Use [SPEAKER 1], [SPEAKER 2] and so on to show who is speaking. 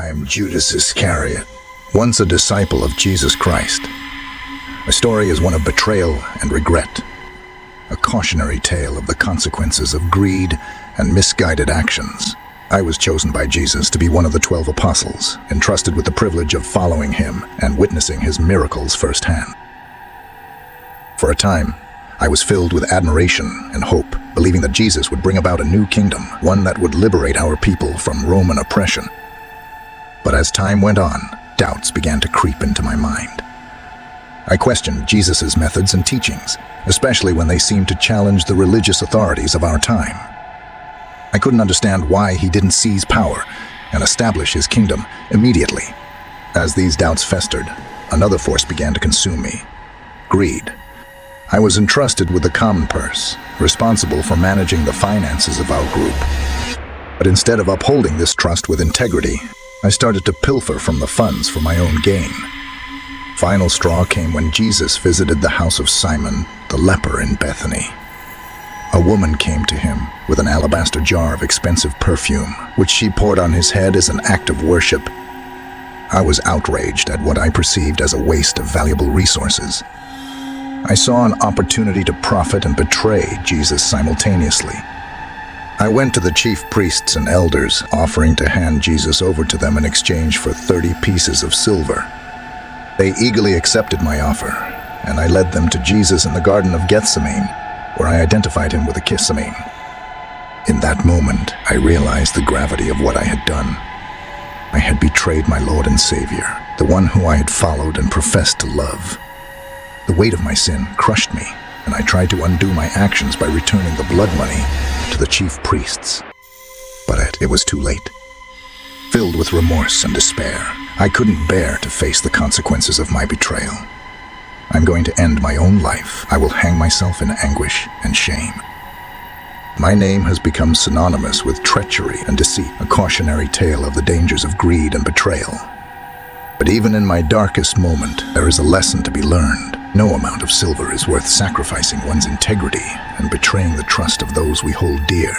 [SPEAKER 1] I'm Judas Iscariot, once a disciple of Jesus Christ. My story is one of betrayal and regret, a cautionary tale of the consequences of greed and misguided actions. I was chosen by Jesus to be one of the 12 apostles, entrusted with the privilege of following him and witnessing his miracles firsthand. For a time, I was filled with admiration and hope, believing that Jesus would bring about a new kingdom, one that would liberate our people from Roman oppression. But as time went on, doubts began to creep into my mind. I questioned Jesus' methods and teachings, especially when they seemed to challenge the religious authorities of our time. I couldn't understand why he didn't seize power and establish his kingdom immediately. As these doubts festered, another force began to consume me: greed. I was entrusted with the common purse, responsible for managing the finances of our group. But instead of upholding this trust with integrity, I started to pilfer from the funds for my own gain. Final straw came when Jesus visited the house of Simon, the leper in Bethany. A woman came to him with an alabaster jar of expensive perfume, which she poured on his head as an act of worship. I was outraged at what I perceived as a waste of valuable resources. I saw an opportunity to profit and betray Jesus simultaneously. I went to the chief priests and elders, offering to hand Jesus over to them in exchange for 30 pieces of silver. They eagerly accepted my offer, and I led them to Jesus in the Garden of Gethsemane, where I identified him with a kissamine. In that moment, I realized the gravity of what I had done. I had betrayed my Lord and Savior, the one who I had followed and professed to love. The weight of my sin crushed me, and I tried to undo my actions by returning the blood money to the chief priests. But it was too late. Filled with remorse and despair, I couldn't bear to face the consequences of my betrayal. I'm going to end my own life. I will hang myself in anguish and shame. My name has become synonymous with treachery and deceit, a cautionary tale of the dangers of greed and betrayal. But even in my darkest moment, there is a lesson to be learned. No amount of silver is worth sacrificing one's integrity and betraying the trust of those we hold dear.